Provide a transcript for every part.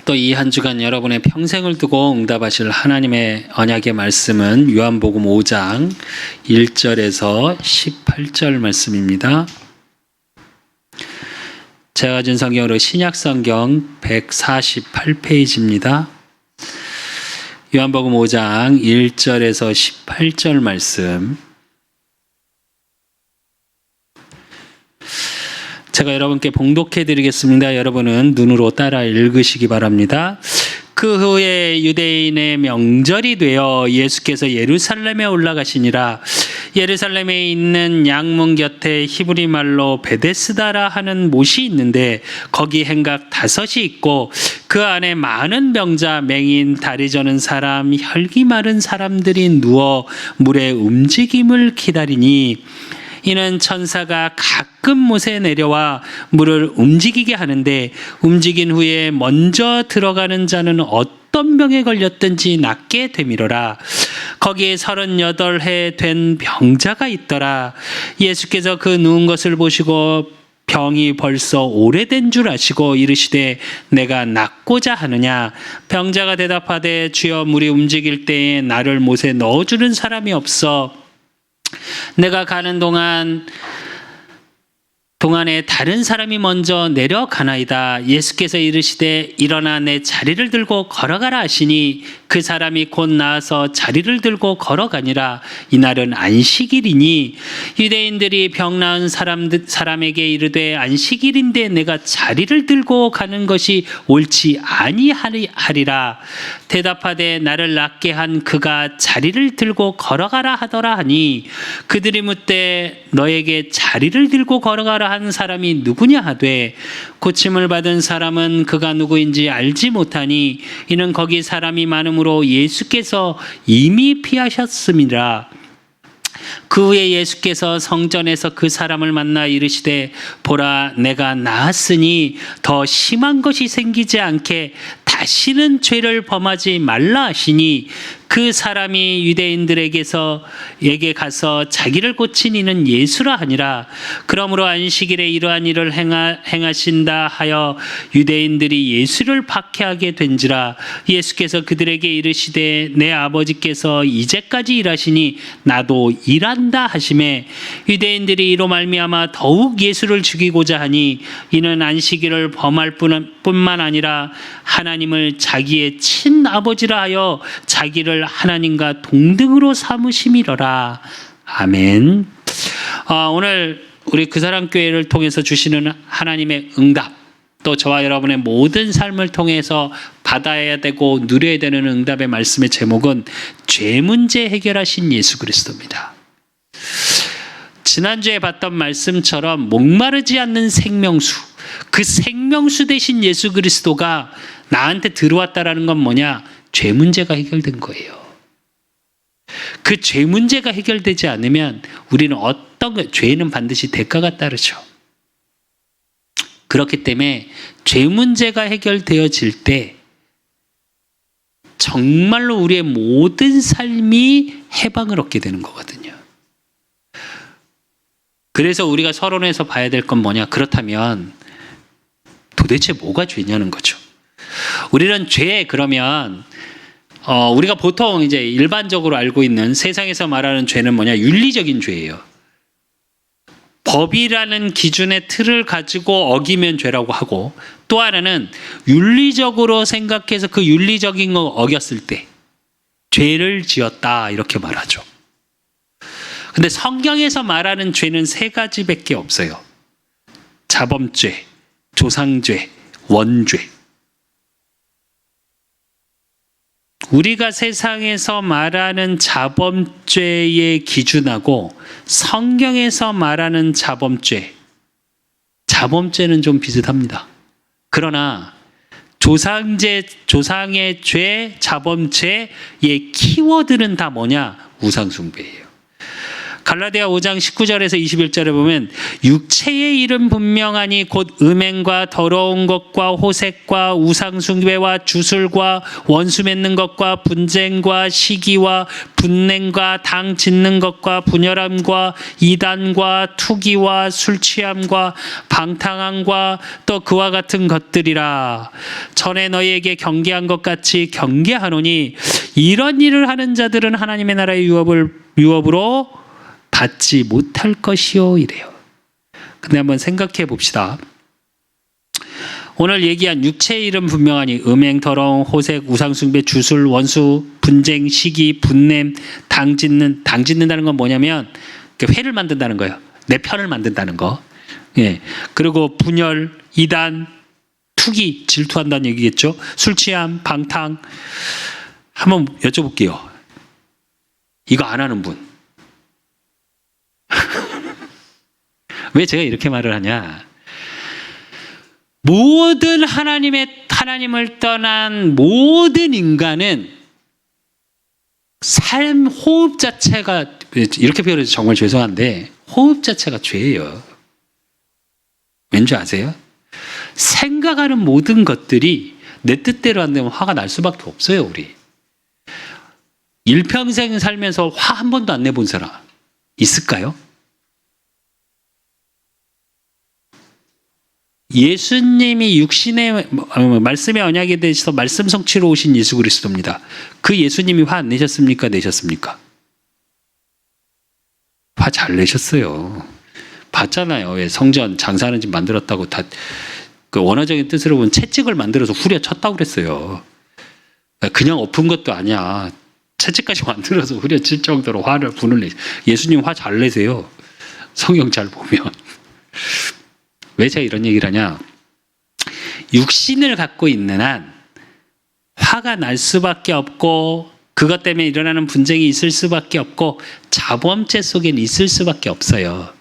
또 이 한 주간 여러분의 평생을 두고 응답하실 하나님의 언약의 말씀은 요한복음 5장 1절에서 18절 말씀입니다. 제가 가진 성경으로 신약성경 148페이지입니다. 요한복음 5장 1절에서 18절 말씀. 제가 여러분께 봉독해 드리겠습니다. 여러분은 눈으로 따라 읽으시기 바랍니다. 그 후에 유대인의 명절이 되어 예수께서 예루살렘에 올라가시니라. 예루살렘에 있는 양문 곁에 히브리 말로 베데스다라 하는 못이 있는데 거기 행각 5이 있고 그 안에 많은 병자, 맹인, 다리 저는 사람, 혈기 마른 사람들이 누워 물의 움직임을 기다리니 이는 천사가 가끔 못에 내려와 물을 움직이게 하는데 움직인 후에 먼저 들어가는 자는 어떤 병에 걸렸든지 낫게 되미로라. 거기에 38해 된 병자가 있더라. 예수께서 그 누운 것을 보시고 병이 벌써 오래된 줄 아시고 이르시되 내가 낫고자 하느냐. 병자가 대답하되 주여 물이 움직일 때에 나를 못에 넣어주는 사람이 없어 내가 가는 동안에 다른 사람이 먼저 내려가나이다. 예수께서 이르시되 일어나 내 자리를 들고 걸어가라 하시니 그 사람이 곧 나아서 자리를 들고 걸어가니라. 이날은 안식일이니 유대인들이 병 나은 사람에게 이르되 안식일인데 내가 자리를 들고 가는 것이 옳지 아니하리라. 대답하되 나를 낫게 한 그가 자리를 들고 걸어가라 하더라 하니 그들이 묻되 너에게 자리를 들고 걸어가라 한 사람이 누구냐 하되 고침을 받은 사람은 그가 누구인지 알지 못하니 이는 거기 사람이 많음으로 예수께서 이미 피하셨음이라. 그 후에 예수께서 성전에서 그 사람을 만나 이르시되 보라 내가 나았으니 더 심한 것이 생기지 않게 다시는 죄를 범하지 말라 하시니 그 사람이 유대인들에게 가서 자기를 고친 이는 예수라 하니라. 그러므로 안식일에 이러한 일을 행하신다 하여 유대인들이 예수를 박해하게 된지라. 예수께서 그들에게 이르시되 내 아버지께서 이제까지 일하시니 나도 일한다 하시매 유대인들이 이로 말미암아 더욱 예수를 죽이고자 하니 이는 안식일을 범할 뿐만 아니라 하나님을 자기의 친아버지라 하여 자기를 하나님과 동등으로 삼으심이로라. 아멘. 오늘 우리 그 사람 교회를 통해서 주시는 하나님의 응답, 또 저와 여러분의 모든 삶을 통해서 받아야 되고 누려야 되는 응답의 말씀의 제목은 죄 문제 해결하신 예수 그리스도입니다. 지난주에 봤던 말씀처럼 목마르지 않는 생명수, 그 생명수 되신 예수 그리스도가 나한테 들어왔다라는 건 뭐냐? 죄 문제가 해결된 거예요. 그 죄 문제가 해결되지 않으면 우리는 죄는 반드시 대가가 따르죠. 그렇기 때문에 죄 문제가 해결되어질 때 정말로 우리의 모든 삶이 해방을 얻게 되는 거거든요. 그래서 우리가 서론에서 봐야 될 건 뭐냐? 그렇다면 도대체 뭐가 죄냐는 거죠. 우리는 죄 그러면 우리가 보통 이제 일반적으로 알고 있는 세상에서 말하는 죄는 뭐냐? 윤리적인 죄예요. 법이라는 기준의 틀을 가지고 어기면 죄라고 하고 또 하나는 윤리적으로 생각해서 그 윤리적인 거 어겼을 때 죄를 지었다 이렇게 말하죠. 근데 성경에서 말하는 죄는 3가지밖에 없어요. 자범죄, 조상죄, 원죄. 우리가 세상에서 말하는 자범죄의 기준하고 성경에서 말하는 자범죄는 좀 비슷합니다. 그러나 조상의 죄, 자범죄의 키워드는 다 뭐냐? 우상숭배예요. 갈라디아 5장 19절에서 21절에 보면 육체의 일은 분명하니 곧 음행과 더러운 것과 호색과 우상숭배와 주술과 원수 맺는 것과 분쟁과 시기와 분냄과 당 짓는 것과 분열함과 이단과 투기와 술 취함과 방탕함과 또 그와 같은 것들이라. 전에 너희에게 경계한 것 같이 경계하노니 이런 일을 하는 자들은 하나님의 나라의 유업으로 받지 못할 것이요 이래요. 근데 한번 생각해 봅시다. 오늘 얘기한 육체의 일은 분명하니 음행, 더러움, 호색, 우상숭배, 주술, 원수, 분쟁, 시기, 분냄, 당 짓는다는 건 뭐냐면 회를 만든다는 거예요. 내 편을 만든다는 거. 예. 그리고 분열, 이단, 투기, 질투한다는 얘기겠죠. 술 취함, 방탕. 한번 여쭤볼게요. 이거 안 하는 분. 왜 제가 이렇게 말을 하냐? 모든 하나님을 떠난 모든 인간은 삶 호흡 자체가, 이렇게 표현해서 정말 죄송한데 호흡 자체가 죄예요. 왠지 아세요? 생각하는 모든 것들이 내 뜻대로 안 되면 화가 날 수밖에 없어요. 우리 일평생 살면서 화 한 번도 안 내본 사람 있을까요? 예수님이 육신의 말씀의 언약에 대해서 말씀 성취로 오신 예수 그리스도입니다. 그 예수님이 화 안 내셨습니까? 내셨습니까? 화 잘 내셨어요. 봤잖아요. 왜 성전 장사하는 집 만들었다고 다 그 원어적인 뜻으로 보면 채찍을 만들어서 후려쳤다고 그랬어요. 그냥 엎은 것도 아니야. 채찍까지 만들어서 후려칠 정도로 분을 내. 예수님 화 잘 내세요. 성경 잘 보면. 왜 제가 이런 얘기를 하냐? 육신을 갖고 있는 한 화가 날 수밖에 없고 그것 때문에 일어나는 분쟁이 있을 수밖에 없고 자범죄 속엔 있을 수밖에 없어요.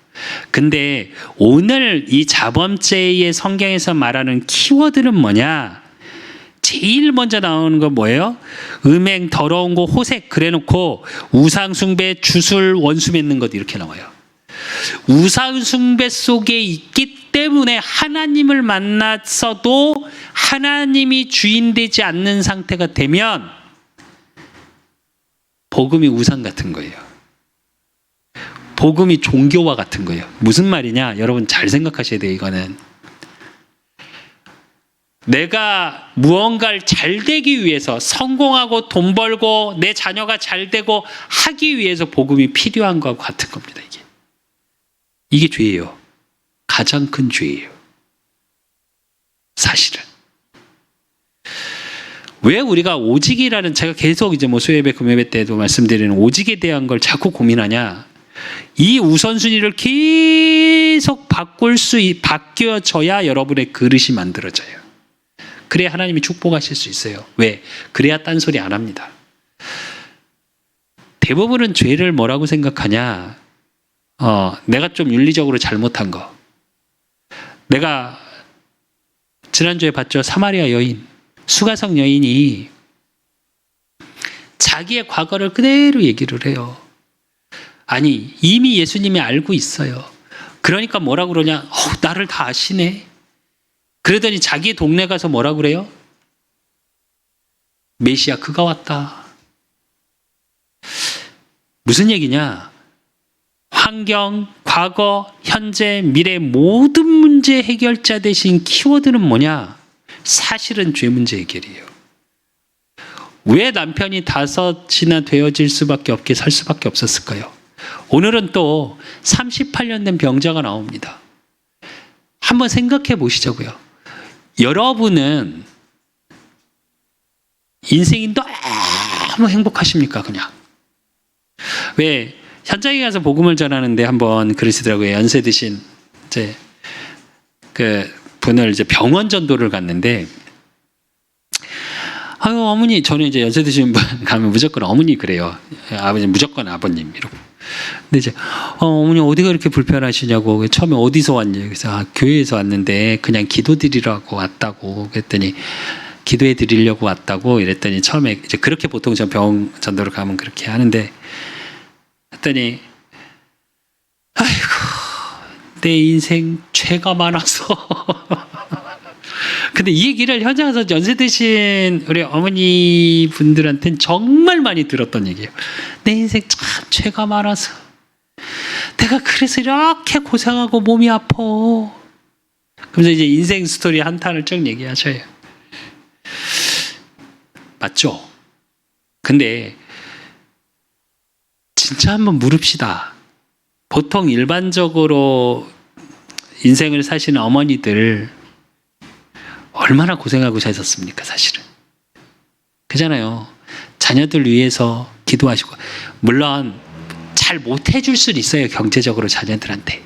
근데 오늘 이 자범죄의 성경에서 말하는 키워드는 뭐냐? 제일 먼저 나오는 건 뭐예요? 음행, 더러운 거, 호색 그래놓고 우상숭배, 주술, 원수 맺는 것 이렇게 나와요. 우상숭배 속에 있기 때문에 하나님을 만났어도 하나님이 주인 되지 않는 상태가 되면 복음이 우상 같은 거예요. 복음이 종교와 같은 거예요. 무슨 말이냐? 여러분 잘 생각하셔야 돼요. 이거는 내가 무언가를 잘 되기 위해서 성공하고 돈 벌고 내 자녀가 잘 되고 하기 위해서 복음이 필요한 것과 같은 겁니다. 이게 죄예요. 가장 큰 죄예요. 사실은. 왜 우리가 오직이라는, 제가 계속 이제 수요예배 금요예배 때도 말씀드리는 오직에 대한 걸 자꾸 고민하냐? 이 우선순위를 계속 바뀌어져야 여러분의 그릇이 만들어져요. 그래야 하나님이 축복하실 수 있어요. 왜? 그래야 딴소리 안 합니다. 대부분은 죄를 뭐라고 생각하냐? 내가 좀 윤리적으로 잘못한 거. 내가 지난주에 봤죠. 사마리아 여인, 수가성 여인이 자기의 과거를 그대로 얘기를 해요. 아니 이미 예수님이 알고 있어요. 그러니까 뭐라 그러냐? 나를 다 아시네. 그러더니 자기 동네 가서 뭐라 그래요? 메시아 그가 왔다. 무슨 얘기냐? 환경, 과거, 현재, 미래 모든 문제 해결자 대신 키워드는 뭐냐? 사실은 죄 문제 해결이에요. 왜 남편이 5이나 되어질 수밖에 없게 살 수밖에 없었을까요? 오늘은 또 38년 된 병자가 나옵니다. 한번 생각해 보시자고요. 여러분은 인생이 너무 행복하십니까? 그냥. 왜 현장에 가서 복음을 전하는데 한번 그러시더라고요. 연세 드신 이제 그 분을 이제 병원 전도를 갔는데, 아유 어머니, 저는 이제 연세 드신 분 가면 무조건 어머니 그래요. 아버지 무조건 아버님 이러고. 근데 이제 어머니 어디가 이렇게 불편하시냐고. 처음에 어디서 왔냐? 그래서 교회에서 왔는데 그냥 기도드리려고 왔다고. 그랬더니 기도해 드리려고 왔다고 이랬더니 처음에 이제 그렇게 보통 저 병원 전도를 가면 그렇게 하는데, 했더니 내 인생 죄가 많아서. 근데 이 얘기를 현장에서 연세 드신 우리 어머니 분들한테는 정말 많이 들었던 얘기예요. 내 인생 참 죄가 많아서. 내가 그래서 이렇게 고생하고 몸이 아파. 그래서 이제 인생 스토리 한 탄을 쭉 얘기하셔요. 맞죠? 근데 진짜 한번 물읍시다. 보통 일반적으로 인생을 사시는 어머니들 얼마나 고생하고 사셨습니까, 사실은. 그잖아요. 자녀들 위해서 기도하시고. 물론 잘 못해줄 수는 있어요, 경제적으로 자녀들한테.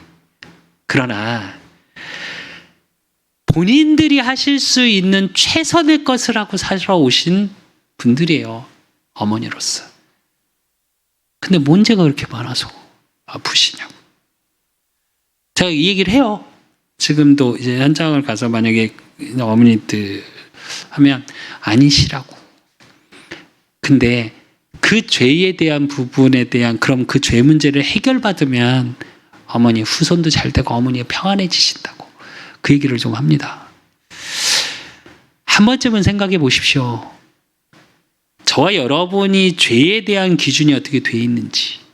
그러나 본인들이 하실 수 있는 최선의 것을 하고 살아오신 분들이에요, 어머니로서. 근데 문제가 그렇게 많아서 아프시냐고. 제가 이 얘기를 해요. 지금도 이제 현장을 가서 만약에 어머니들 하면 아니시라고. 근데 그 죄에 대한 부분에 대한 그럼 그 죄 문제를 해결받으면 어머니 후손도 잘 되고 어머니가 평안해지신다고 그 얘기를 좀 합니다. 한 번쯤은 생각해 보십시오. 저와 여러분이 죄에 대한 기준이 어떻게 돼 있는지.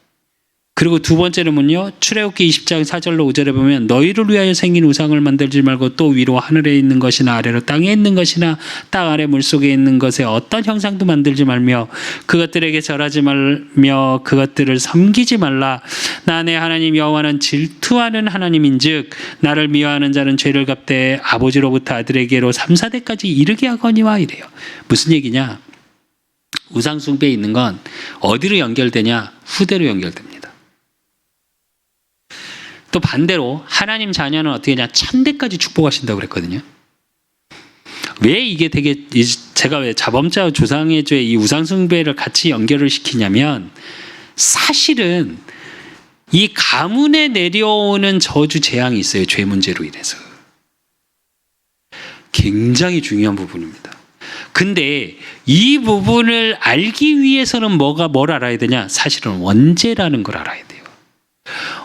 그리고 두 번째로는요, 출애굽기 20장 4절로 5절에 보면 너희를 위하여 생긴 우상을 만들지 말고 또 위로 하늘에 있는 것이나 아래로 땅에 있는 것이나 땅 아래 물속에 있는 것에 어떤 형상도 만들지 말며 그것들에게 절하지 말며 그것들을 섬기지 말라. 나 내 하나님 여호와는 질투하는 하나님인즉 나를 미워하는 자는 죄를 갚되 아버지로부터 아들에게로 3, 4대까지 이르게 하거니와 이래요. 무슨 얘기냐? 우상 숭배에 있는 건 어디로 연결되냐? 후대로 연결됩니다. 또 반대로 하나님 자녀는 어떻게 하냐? 1000대까지 축복하신다고 그랬거든요. 왜 이게 되게 제가 왜 자범죄와 조상의 죄 이 우상 숭배를 같이 연결을 시키냐면 사실은 이 가문에 내려오는 저주 재앙이 있어요. 죄 문제로 인해서. 굉장히 중요한 부분입니다. 근데 이 부분을 알기 위해서는 뭘 알아야 되냐? 사실은 원죄라는 걸 알아야 돼요.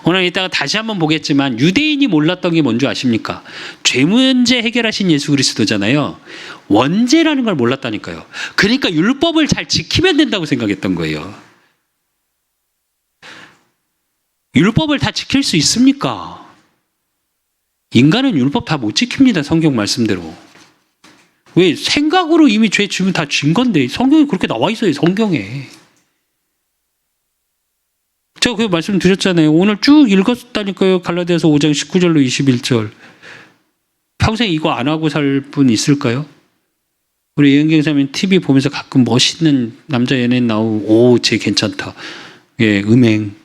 오늘 이따가 다시 한번 보겠지만 유대인이 몰랐던 게 뭔지 아십니까? 죄 문제 해결하신 예수 그리스도잖아요. 원죄라는 걸 몰랐다니까요. 그러니까 율법을 잘 지키면 된다고 생각했던 거예요. 율법을 다 지킬 수 있습니까? 인간은 율법 다 못 지킵니다. 성경 말씀대로. 왜? 생각으로 이미 죄 지으면 다 진 건데 성경에 그렇게 나와 있어요. 성경에. 제가 그 말씀 드렸잖아요. 오늘 쭉 읽었다니까요. 갈라디아서 5장 19절로 21절. 평생 이거 안 하고 살 분 있을까요? 우리 예은경 사님 TV 보면서 가끔 멋있는 남자 연예인 나오고 오, 쟤 괜찮다. 예, 음행.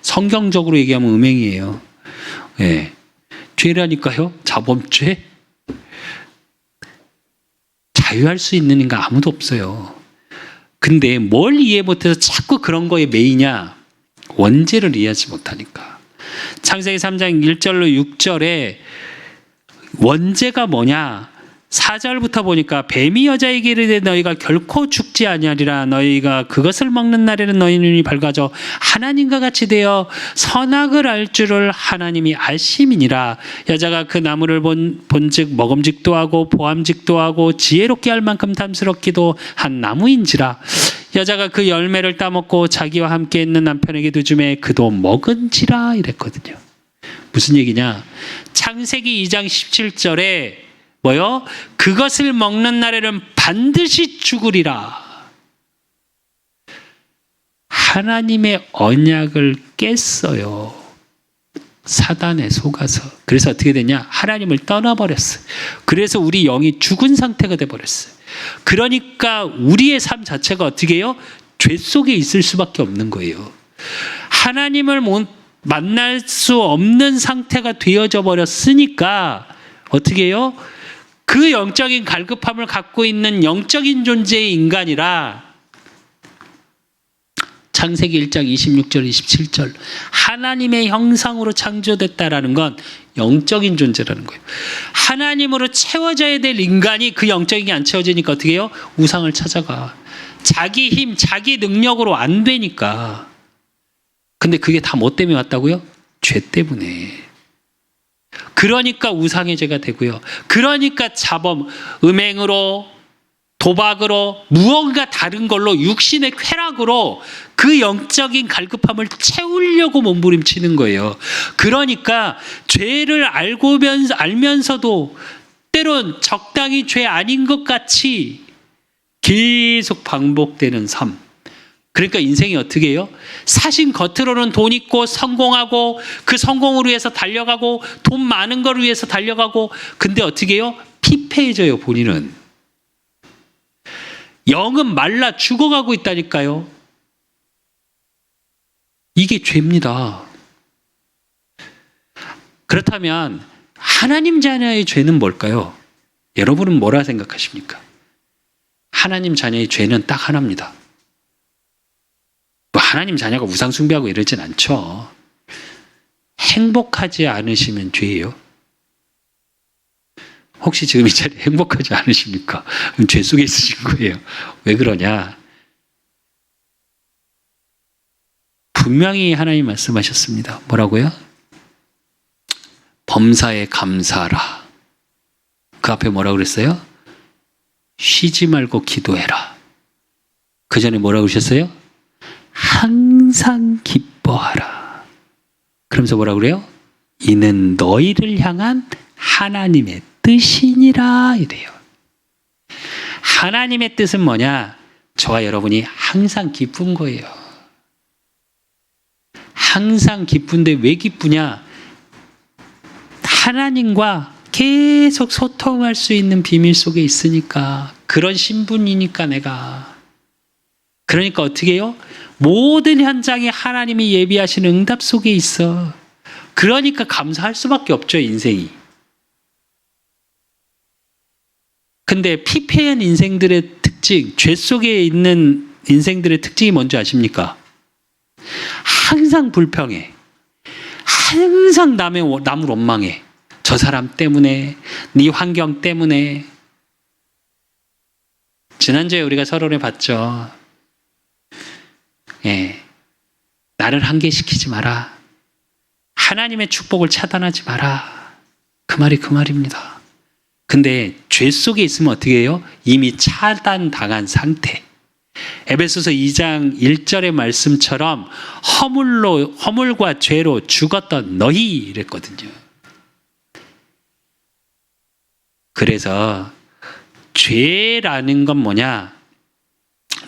성경적으로 얘기하면 음행이에요. 예. 죄라니까요. 자범죄. 자유할 수 있는 인간 아무도 없어요. 근데 뭘 이해 못해서 자꾸 그런 거에 매이냐? 원죄를 이해하지 못하니까. 창세기 3장 1절로 6절에 원죄가 뭐냐? 4절부터 보니까 뱀이 여자에게 이르되 너희가 결코 죽지 아니하리라. 너희가 그것을 먹는 날에는 너희 눈이 밝아져 하나님과 같이 되어 선악을 알 줄을 하나님이 아심이니라. 여자가 그 나무를 본즉 먹음직도 하고 보암직도 하고 지혜롭게 할 만큼 탐스럽기도 한 나무인지라. 여자가 그 열매를 따먹고 자기와 함께 있는 남편에게도 주매 그도 먹은지라 이랬거든요. 무슨 얘기냐? 창세기 2장 17절에 뭐요? 그것을 먹는 날에는 반드시 죽으리라. 하나님의 언약을 깼어요. 사단에 속아서. 그래서 어떻게 되냐? 하나님을 떠나버렸어요. 그래서 우리 영이 죽은 상태가 돼버렸어요. 그러니까 우리의 삶 자체가 어떻게 해요? 죄 속에 있을 수밖에 없는 거예요. 하나님을 만날 수 없는 상태가 되어져 버렸으니까 어떻게 해요? 그 영적인 갈급함을 갖고 있는 영적인 존재의 인간이라 창세기 1장 26절 27절 하나님의 형상으로 창조됐다라는 건 영적인 존재라는 거예요. 하나님으로 채워져야 될 인간이 그 영적인 게 안 채워지니까 어떻게 해요? 우상을 찾아가. 자기 힘, 자기 능력으로 안 되니까. 근데 그게 다 뭐 때문에 왔다고요? 죄 때문에. 그러니까 우상의 죄가 되고요. 그러니까 자범, 음행으로, 도박으로, 무언가 다른 걸로, 육신의 쾌락으로 그 영적인 갈급함을 채우려고 몸부림치는 거예요. 그러니까 죄를 알면서도 때론 적당히 죄 아닌 것 같이 계속 반복되는 삶. 그러니까 인생이 어떻게 해요? 사실 겉으로는 돈 있고 성공하고 그 성공을 위해서 달려가고 돈 많은 걸 위해서 달려가고, 근데 어떻게 해요? 피폐해져요. 본인은. 영은 말라 죽어가고 있다니까요. 이게 죄입니다. 그렇다면 하나님 자녀의 죄는 뭘까요? 여러분은 뭐라 생각하십니까? 하나님 자녀의 죄는 딱 하나입니다. 뭐 하나님 자녀가 우상 숭배하고 이러진 않죠. 행복하지 않으시면 죄예요. 혹시 지금 이 자리에 행복하지 않으십니까? 그럼 죄 속에 있으신 거예요. 왜 그러냐? 분명히 하나님 말씀하셨습니다. 뭐라고요? 범사에 감사하라. 그 앞에 뭐라고 그랬어요? 쉬지 말고 기도해라. 그 전에 뭐라고 그러셨어요? 항상 기뻐하라. 그러면서 뭐라고 그래요? 이는 너희를 향한 하나님의 뜻이니라 이래요. 하나님의 뜻은 뭐냐? 저와 여러분이 항상 기쁜 거예요. 항상 기쁜데 왜 기쁘냐? 하나님과 계속 소통할 수 있는 비밀 속에 있으니까, 그런 신분이니까 내가. 그러니까 어떻게 해요? 모든 현장에 하나님이 예비하신 응답 속에 있어. 그러니까 감사할 수밖에 없죠, 인생이. 근데 피폐한 인생들의 특징, 죄 속에 있는 인생들의 특징이 뭔지 아십니까? 항상 불평해. 항상 남을 원망해. 저 사람 때문에, 네 환경 때문에. 지난주에 우리가 서론에 봤죠. 예, 나를 한계시키지 마라. 하나님의 축복을 차단하지 마라. 그 말이 그 말입니다. 근데 죄 속에 있으면 어떻게 해요? 이미 차단당한 상태. 에베소서 2장 1절의 말씀처럼 허물과 죄로 죽었던 너희 이랬거든요. 그래서 죄라는 건 뭐냐?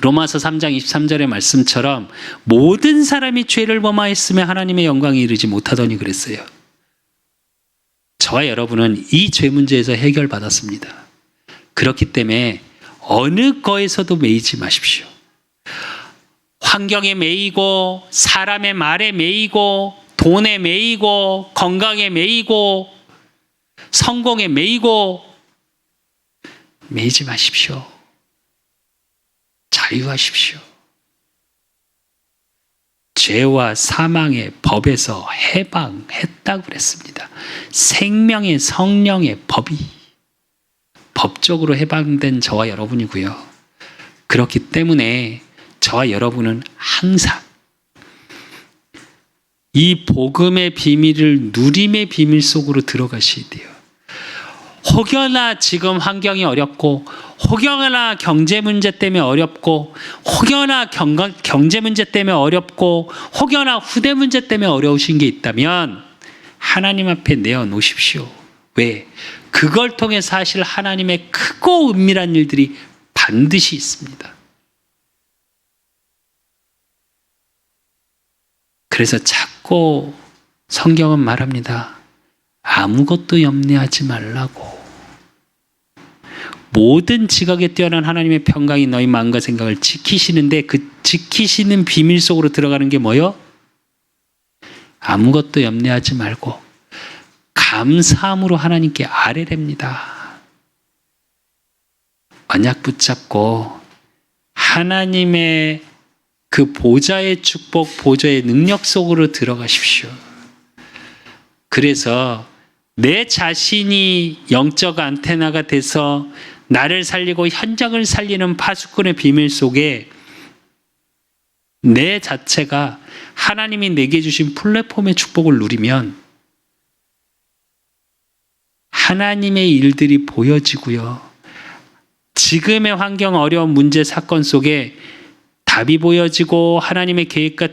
로마서 3장 23절의 말씀처럼 모든 사람이 죄를 범하였으며 하나님의 영광에 이르지 못하더니 그랬어요. 저와 여러분은 이 죄 문제에서 해결받았습니다. 그렇기 때문에 어느 거에서도 매이지 마십시오. 환경에 매이고, 사람의 말에 매이고, 돈에 매이고, 건강에 매이고, 성공에 매이고, 매이지 마십시오. 자유하십시오. 죄와 사망의 법에서 해방했다고 그랬습니다. 생명의 성령의 법이 법적으로 해방된 저와 여러분이고요. 그렇기 때문에 저와 여러분은 항상 이 복음의 비밀을 누림의 비밀 속으로 들어가셔야 돼요. 혹여나 지금 환경이 어렵고, 혹여나 경제 문제 때문에 어렵고, 혹여나 경제 문제 때문에 어렵고, 혹여나 후대 문제 때문에 어려우신 게 있다면 하나님 앞에 내어놓으십시오. 왜? 그걸 통해 사실 하나님의 크고 은밀한 일들이 반드시 있습니다. 그래서 자꾸 성경은 말합니다. 아무것도 염려하지 말라고. 모든 지각에 뛰어난 하나님의 평강이 너희 마음과 생각을 지키시는데, 그 지키시는 비밀 속으로 들어가는 게 뭐요? 아무것도 염려하지 말고 감사함으로 하나님께 아뢰랍니다. 언약 붙잡고 하나님의 그 보좌의 축복, 보좌의 능력 속으로 들어가십시오. 그래서 내 자신이 영적 안테나가 돼서 나를 살리고 현장을 살리는 파수꾼의 비밀 속에 내 자체가 하나님이 내게 주신 플랫폼의 축복을 누리면 하나님의 일들이 보여지고요. 지금의 환경, 어려운 문제, 사건 속에 답이 보여지고 하나님의 계획과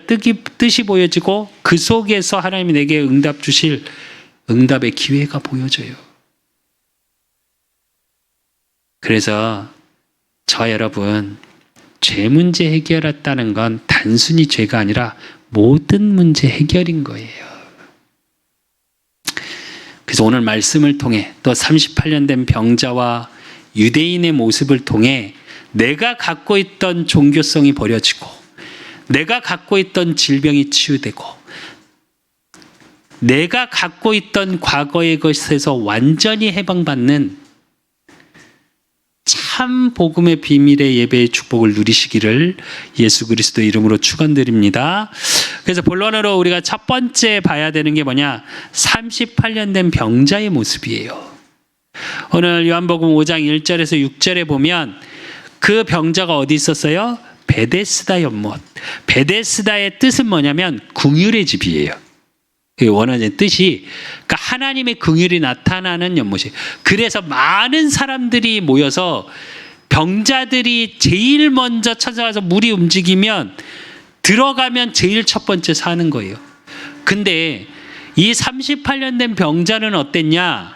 뜻이 보여지고 그 속에서 하나님이 내게 응답 주실 응답의 기회가 보여져요. 그래서 저와 여러분, 죄 문제 해결했다는 건 단순히 죄가 아니라 모든 문제 해결인 거예요. 그래서 오늘 말씀을 통해 또 38년 된 병자와 유대인의 모습을 통해 내가 갖고 있던 종교성이 버려지고 내가 갖고 있던 질병이 치유되고 내가 갖고 있던 과거의 것에서 완전히 해방받는 참 복음의 비밀의 예배의 축복을 누리시기를 예수 그리스도의 이름으로 축원드립니다. 그래서 본론으로 우리가 첫 번째 봐야 되는 게 뭐냐? 38년 된 병자의 모습이에요. 오늘 요한복음 5장 1절에서 6절에 보면 그 병자가 어디 있었어요? 베데스다 연못. 베데스다의 뜻은 뭐냐면 긍휼의 집이에요. 원어의 뜻이 그러니까 하나님의 긍휼이 나타나는 연못이에요. 그래서 많은 사람들이 모여서 병자들이 제일 먼저 찾아가서 물이 움직이면 들어가면 제일 첫 번째 사는 거예요. 근데 이 38년 된 병자는 어땠냐?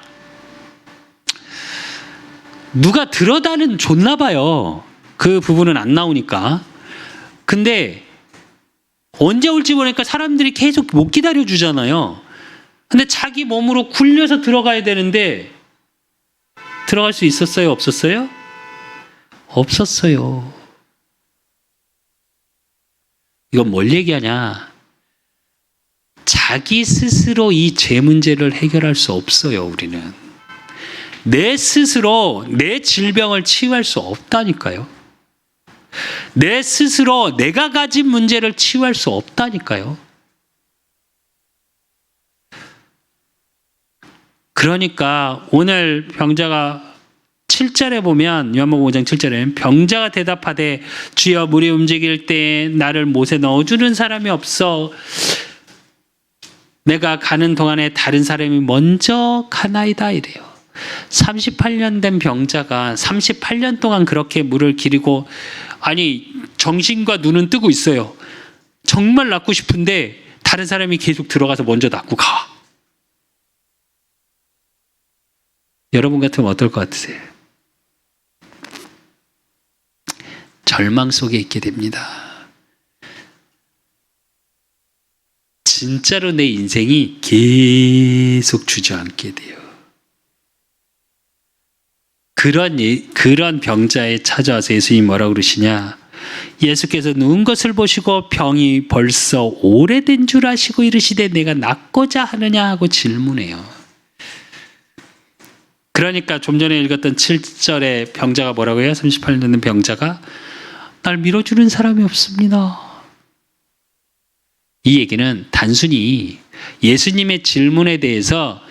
누가 들어다는 줬나 봐요. 그 부분은 안 나오니까. 근데 언제 올지 모르니까 사람들이 계속 못 기다려 주잖아요. 근데 자기 몸으로 굴려서 들어가야 되는데 들어갈 수 있었어요? 없었어요? 없었어요. 이건 뭘 얘기하냐? 자기 스스로 이 죄 문제를 해결할 수 없어요, 우리는. 내 스스로 내 질병을 치유할 수 없다니까요. 내 스스로 내가 가진 문제를 치유할 수 없다니까요. 그러니까 오늘 병자가 7절에 보면 요한복음 5장 7절에 병자가 대답하되 주여 물이 움직일 때 나를 못에 넣어주는 사람이 없어 내가 가는 동안에 다른 사람이 먼저 가나이다 이래요. 38년 된 병자가 38년 동안 그렇게 물을 기르고 아니 정신과 눈은 뜨고 있어요. 정말 낫고 싶은데 다른 사람이 계속 들어가서 먼저 낫고 가. 여러분 같으면 어떨 것 같으세요? 절망 속에 있게 됩니다. 진짜로 내 인생이 계속 주저앉게 돼요. 그런 병자에 찾아와서 예수님이 뭐라고 그러시냐? 예수께서 누운 것을 보시고 병이 벌써 오래된 줄 아시고 이르시되 내가 낫고자 하느냐 하고 질문해요. 그러니까 좀 전에 읽었던 7절에 병자가 뭐라고 해요? 38년 된 병자가 날 밀어주는 사람이 없습니다. 이 얘기는 단순히 예수님의 질문에 대해서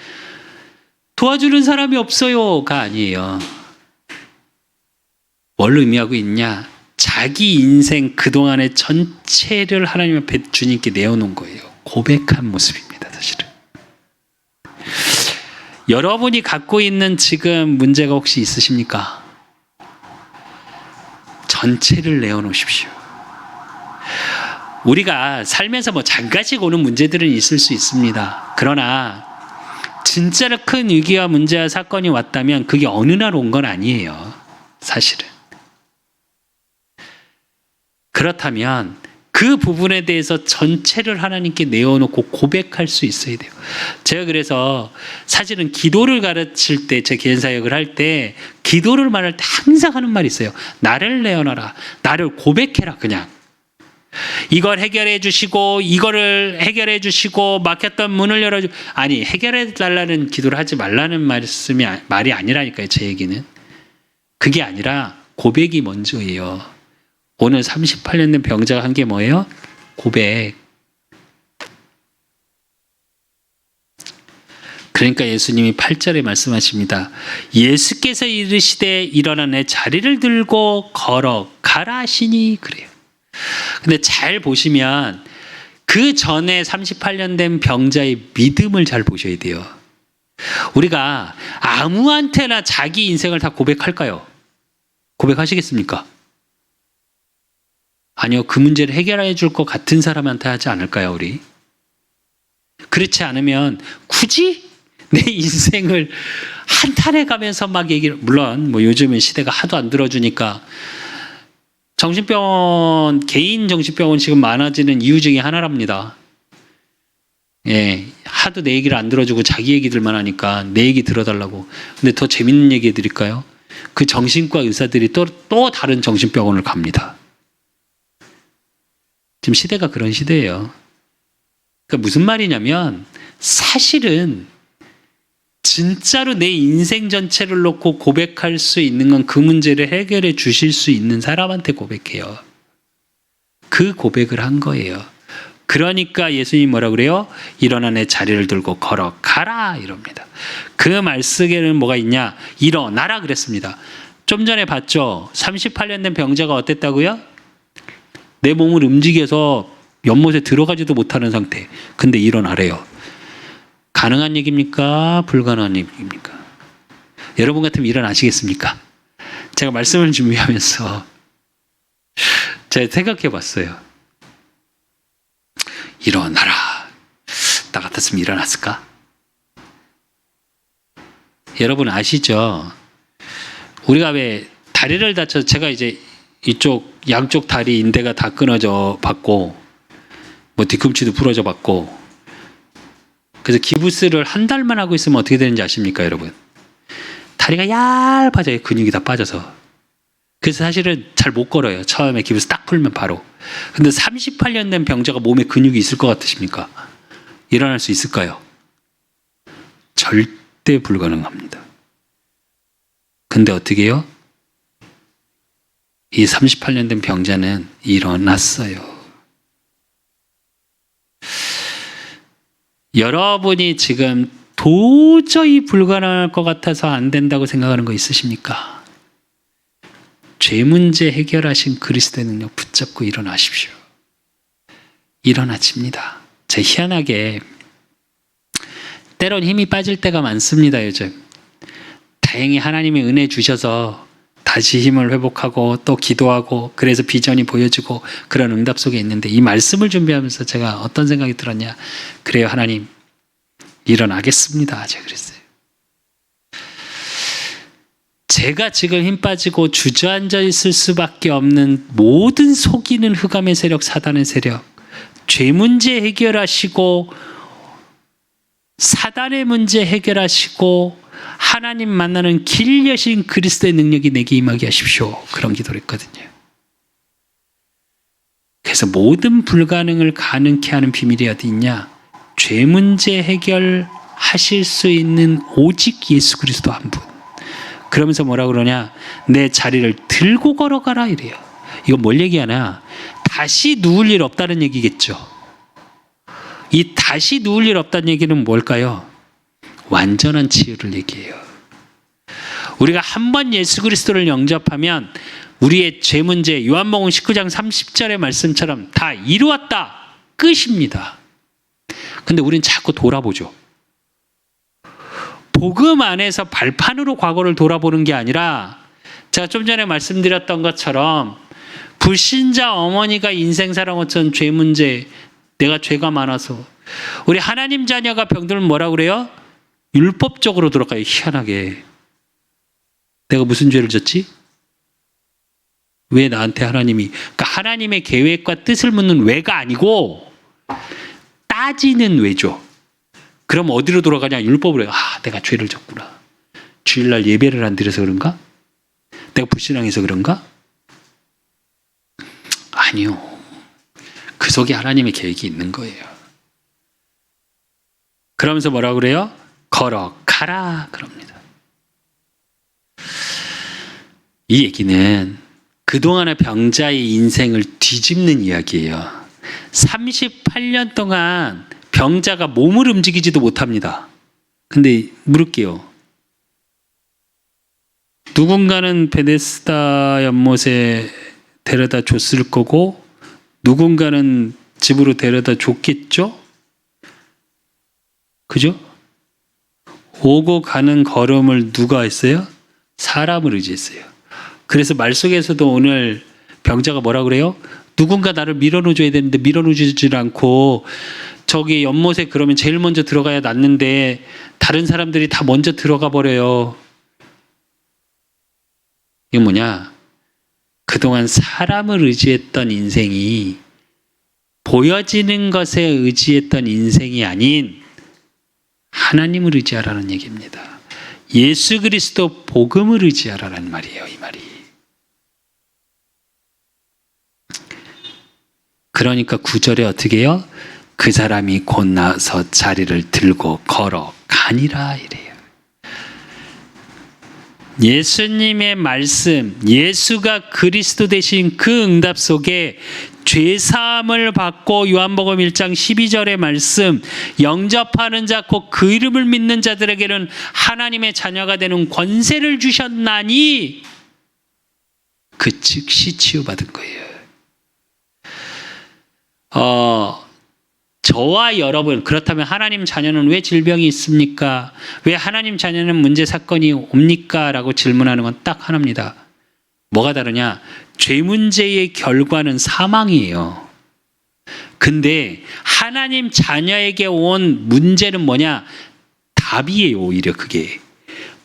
도와주는 사람이 없어요가 아니에요. 뭘 의미하고 있냐? 자기 인생 그동안의 전체를 하나님 앞에 주님께 내어놓은 거예요. 고백한 모습입니다, 사실은. 여러분이 갖고 있는 지금 문제가 혹시 있으십니까? 전체를 내어놓으십시오. 우리가 살면서 뭐 잠깐씩 오는 문제들은 있을 수 있습니다. 그러나 진짜로 큰 위기와 문제와 사건이 왔다면 그게 어느 날 온 건 아니에요. 사실은. 그렇다면 그 부분에 대해서 전체를 하나님께 내어놓고 고백할 수 있어야 돼요. 제가 그래서 사실은 기도를 가르칠 때, 제 개인사역을 할 때 기도를 말할 때 항상 하는 말이 있어요. 나를 내어놔라. 나를 고백해라 그냥. 이걸 해결해 주시고 이거를 해결해 주시고 막혔던 문을 열어주 아니 해결해 달라는 기도를 하지 말라는 말이 아니라니까요. 제 얘기는. 그게 아니라 고백이 먼저예요. 오늘 38년 된 병자가 한 게 뭐예요? 고백. 그러니까 예수님이 8절에 말씀하십니다. 예수께서 이르시되 일어나 내 자리를 들고 걸어가라 하시니 그래요. 근데 잘 보시면 그 전에 38년 된 병자의 믿음을 잘 보셔야 돼요. 우리가 아무한테나 자기 인생을 다 고백할까요? 고백하시겠습니까? 아니요. 그 문제를 해결해 줄 것 같은 사람한테 하지 않을까요, 우리? 그렇지 않으면 굳이 내 인생을 한탄해 가면서 막 얘기를, 물론 뭐 요즘은 시대가 하도 안 들어주니까 정신병원, 개인 정신병원 지금 많아지는 이유 중에 하나랍니다. 예, 하도 내 얘기를 안 들어주고 자기 얘기들만 하니까 내 얘기 들어달라고. 근데 더 재밌는 얘기 해드릴까요? 그 정신과 의사들이 또 다른 정신병원을 갑니다. 지금 시대가 그런 시대예요. 그러니까 무슨 말이냐면 사실은 진짜로 내 인생 전체를 놓고 고백할 수 있는 건 그 문제를 해결해 주실 수 있는 사람한테 고백해요. 그 고백을 한 거예요. 그러니까 예수님이 뭐라 그래요? 일어나 내 자리를 들고 걸어가라 이럽니다. 그 말씀에는 뭐가 있냐? 일어나라 그랬습니다. 좀 전에 봤죠? 38년 된 병자가 어땠다고요? 내 몸을 움직여서 연못에 들어가지도 못하는 상태. 근데 일어나래요. 가능한 얘기입니까? 불가능한 얘기입니까? 여러분 같으면 일어나시겠습니까? 제가 말씀을 준비하면서 제가 생각해 봤어요. 일어나라. 나 같았으면 일어났을까? 여러분 아시죠? 우리가 왜 다리를 다쳐서 제가 이제 이쪽 양쪽 다리 인대가 다 끊어져 봤고 뭐 뒤꿈치도 부러져 봤고 그래서 기부스를 한 달만 하고 있으면 어떻게 되는지 아십니까 여러분? 다리가 얇아져요. 근육이 다 빠져서. 그래서 사실은 잘 못 걸어요. 처음에 기부스 딱 풀면 바로. 근데 38년 된 병자가 몸에 근육이 있을 것 같으십니까? 일어날 수 있을까요? 절대 불가능합니다. 근데 어떻게 해요? 이 38년 된 병자는 일어났어요. 여러분이 지금 도저히 불가능할 것 같아서 안 된다고 생각하는 거 있으십니까? 죄 문제 해결하신 그리스도의 능력 붙잡고 일어나십시오. 일어나집니다. 제 희한하게 때론 힘이 빠질 때가 많습니다. 요즘 다행히 하나님의 은혜 주셔서 다시 힘을 회복하고 또 기도하고 그래서 비전이 보여지고 그런 응답 속에 있는데 이 말씀을 준비하면서 제가 어떤 생각이 들었냐. 그래요 하나님 일어나겠습니다. 제가 그랬어요. 제가 지금 힘 빠지고 주저앉아 있을 수밖에 없는 모든 속이는 흑암의 세력, 사단의 세력, 죄 문제 해결하시고 사단의 문제 해결하시고 하나님 만나는 길 여신 그리스도의 능력이 내게 임하게 하십시오. 그런 기도를 했거든요. 그래서 모든 불가능을 가능케 하는 비밀이 어디 있냐? 죄 문제 해결하실 수 있는 오직 예수 그리스도 한 분. 그러면서 뭐라 그러냐? 내 자리를 들고 걸어가라 이래요. 이건 뭘 얘기하나? 다시 누울 일 없다는 얘기겠죠. 이 다시 누울 일 없다는 얘기는 뭘까요? 완전한 치유를 얘기해요. 우리가 한 번 예수 그리스도를 영접하면 우리의 죄 문제 요한복음 19장 30절의 말씀처럼 다 이루었다. 끝입니다. 근데 우리는 자꾸 돌아보죠. 복음 안에서 발판으로 과거를 돌아보는 게 아니라 제가 좀 전에 말씀드렸던 것처럼 불신자 어머니가 인생 살아왔던 죄 문제, 내가 죄가 많아서 우리 하나님 자녀가 병들면 뭐라 그래요? 율법적으로 돌아가요. 희한하게. 내가 무슨 죄를 졌지? 왜 나한테 하나님이, 그러니까 하나님의 계획과 뜻을 묻는 왜가 아니고 따지는 왜죠. 그럼 어디로 돌아가냐? 율법으로 해요. 내가 죄를 졌구나. 주일날 예배를 안 드려서 그런가? 내가 불신앙해서 그런가? 아니요. 그 속에 하나님의 계획이 있는 거예요. 그러면서 뭐라 그래요? 걸어가라 그럽니다. 이 얘기는 그동안의 병자의 인생을 뒤집는 이야기예요. 38년 동안 병자가 몸을 움직이지도 못합니다. 근데 물을게요. 누군가는 베데스다 연못에 데려다 줬을 거고 누군가는 집으로 데려다 줬겠죠? 그죠? 오고 가는 걸음을 누가 했어요? 사람을 의지했어요. 그래서 말 속에서도 오늘 병자가 뭐라 그래요? 누군가 나를 밀어넣어줘야 되는데 밀어넣어주질 않고 저기 연못에 그러면 제일 먼저 들어가야 낫는데 다른 사람들이 다 먼저 들어가 버려요. 이게 뭐냐? 그동안 사람을 의지했던 인생이 보여지는 것에 의지했던 인생이 아닌 하나님을 의지하라는 얘기입니다. 예수 그리스도 복음을 의지하라는 말이에요. 이 말이. 그러니까 9절에 어떻게 해요? 그 사람이 곧 나서 자리를 들고 걸어가니라 이래요. 예수님의 말씀, 예수가 그리스도 되신 그 응답 속에 죄사함을 받고 요한복음 1장 12절의 말씀, 영접하는 자 곧 그 이름을 믿는 자들에게는 하나님의 자녀가 되는 권세를 주셨나니 그 즉시 치유받은 거예요. 저와 여러분, 그렇다면 하나님 자녀는 왜 질병이 있습니까? 왜 하나님 자녀는 문제 사건이 옵니까? 라고 질문하는 건 딱 하나입니다. 뭐가 다르냐? 죄 문제의 결과는 사망이에요. 근데 하나님 자녀에게 온 문제는 뭐냐? 답이에요. 오히려 그게.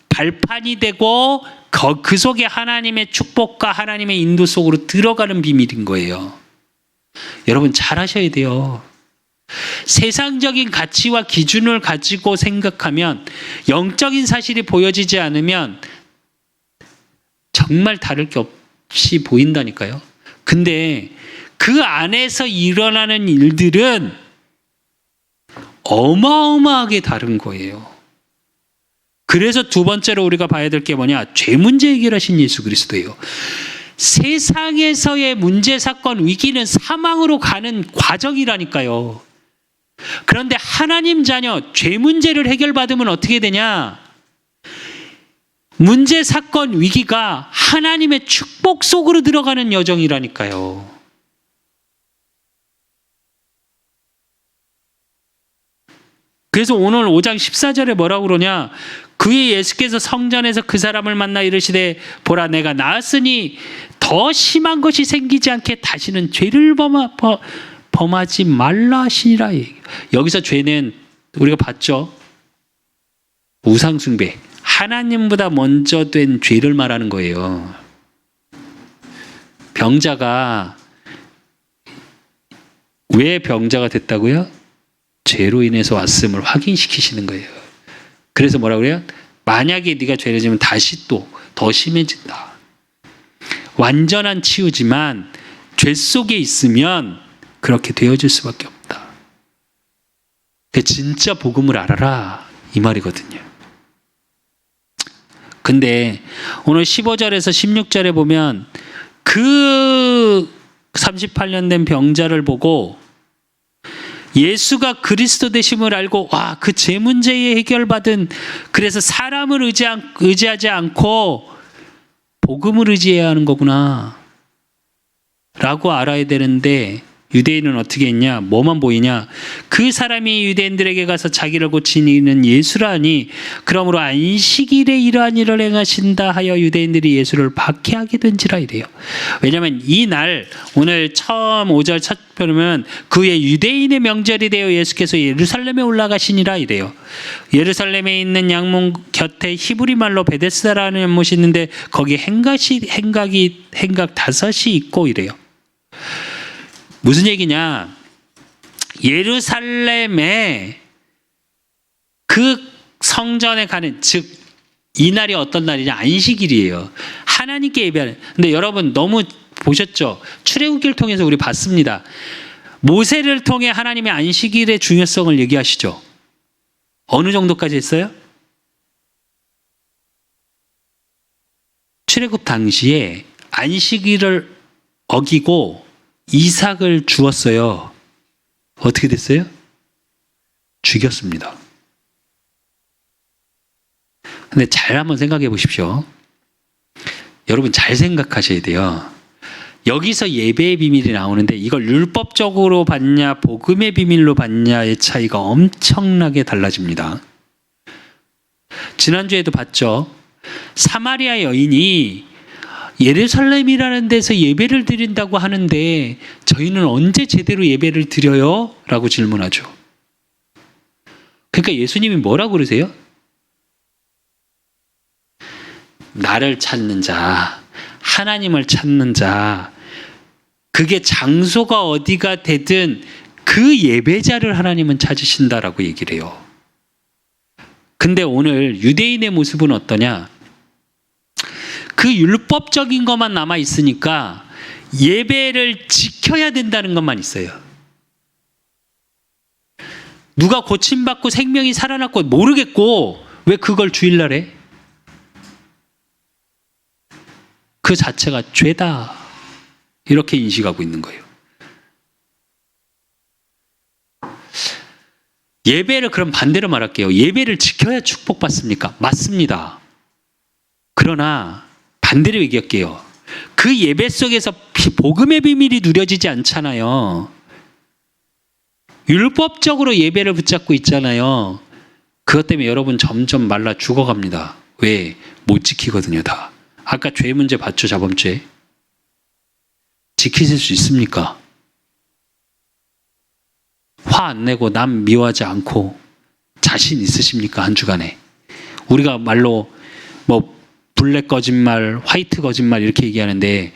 발판이 되고 그 속에 하나님의 축복과 하나님의 인도 속으로 들어가는 비밀인 거예요. 여러분 잘 하셔야 돼요. 세상적인 가치와 기준을 가지고 생각하면 영적인 사실이 보여지지 않으면 정말 다를 게 없이 보인다니까요. 근데 그 안에서 일어나는 일들은 어마어마하게 다른 거예요. 그래서 두 번째로 우리가 봐야 될 게 뭐냐? 죄 문제 해결하신 예수 그리스도예요. 세상에서의 문제, 사건, 위기는 사망으로 가는 과정이라니까요. 그런데 하나님 자녀, 죄 문제를 해결받으면 어떻게 되냐? 문제, 사건, 위기가 하나님의 축복 속으로 들어가는 여정이라니까요. 그래서 오늘 5장 14절에 뭐라고 그러냐? 그의 예수께서 성전에서 그 사람을 만나 이르시되 보라 내가 나았으니 더 심한 것이 생기지 않게 다시는 죄를 범하지 말라 하시니라. 여기서 죄는 우리가 봤죠. 우상숭배. 하나님보다 먼저 된 죄를 말하는 거예요. 병자가 왜 병자가 됐다고요? 죄로 인해서 왔음을 확인시키시는 거예요. 그래서 뭐라고 그래요? 만약에 네가 죄를 지면 다시 또 더 심해진다. 완전한 치유지만 죄 속에 있으면 그렇게 되어질 수밖에 없다. 진짜 복음을 알아라 이 말이거든요. 근데 오늘 15절에서 16절에 보면 그 38년 된 병자를 보고 예수가 그리스도 되심을 알고 와, 그 죄 문제에 해결받은, 그래서 사람을 의지하지 않고 복음을 의지해야 하는 거구나 라고 알아야 되는데, 유대인은 어떻게 했냐? 뭐만 보이냐? 그 사람이 유대인들에게 가서 자기를 고치는 예수라니 그러므로 안식일에 이러한 일을 행하신다 하여 유대인들이 예수를 박해하게 된지라 이래요. 왜냐하면 이날 오늘 처음 5절 첫 보면 그의 유대인의 명절이 되어 예수께서 예루살렘에 올라가시니라 이래요. 예루살렘에 있는 양문 곁에 히브리 말로 베데스다라는 연못이 있는데 거기 행각 5이 있고 이래요. 무슨 얘기냐? 예루살렘에 그 성전에 가는, 즉 이날이 어떤 날이냐? 안식일이에요. 하나님께 예배하는. 근데 여러분 너무 보셨죠? 출애굽기를 통해서 우리 봤습니다. 모세를 통해 하나님의 안식일의 중요성을 얘기하시죠. 어느 정도까지 했어요? 출애굽 당시에 안식일을 어기고 이삭을 주었어요. 어떻게 됐어요? 죽였습니다. 근데 잘 한번 생각해 보십시오. 여러분 잘 생각하셔야 돼요. 여기서 예배의 비밀이 나오는데 이걸 율법적으로 받냐 복음의 비밀로 받냐의 차이가 엄청나게 달라집니다. 지난주에도 봤죠. 사마리아 여인이 예루살렘이라는 데서 예배를 드린다고 하는데 저희는 언제 제대로 예배를 드려요? 라고 질문하죠. 그러니까 예수님이 뭐라고 그러세요? 나를 찾는 자, 하나님을 찾는 자, 그게 장소가 어디가 되든 그 예배자를 하나님은 찾으신다라고 얘기를 해요. 근데 오늘 유대인의 모습은 어떠냐? 그 율법적인 것만 남아 있으니까 예배를 지켜야 된다는 것만 있어요. 누가 고침받고 생명이 살아났고 모르겠고 왜 그걸 주일날 해? 그 자체가 죄다. 이렇게 인식하고 있는 거예요. 예배를 그럼 반대로 말할게요. 예배를 지켜야 축복받습니까? 맞습니다. 그러나 반대로 얘기할게요. 그 예배 속에서 복음의 비밀이 누려지지 않잖아요. 율법적으로 예배를 붙잡고 있잖아요. 그것 때문에 여러분 점점 말라 죽어갑니다. 왜? 못 지키거든요, 다. 아까 죄 문제 봤죠, 자범죄. 지키실 수 있습니까? 화 안 내고 남 미워하지 않고 자신 있으십니까? 한 주간에. 우리가 말로 뭐 블랙 거짓말, 화이트 거짓말 이렇게 얘기하는데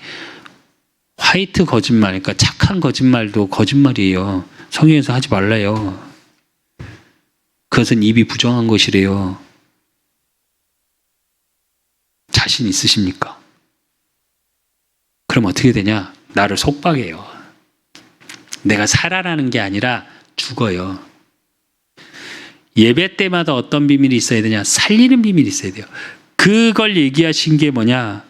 화이트 거짓말, 그러니까 착한 거짓말도 거짓말이에요. 성경에서 하지 말라요. 그것은 입이 부정한 것이래요. 자신 있으십니까? 그럼 어떻게 되냐? 나를 속박해요. 내가 살아나는 게 아니라 죽어요. 예배 때마다 어떤 비밀이 있어야 되냐? 살리는 비밀이 있어야 돼요. 그걸 얘기하신 게 뭐냐?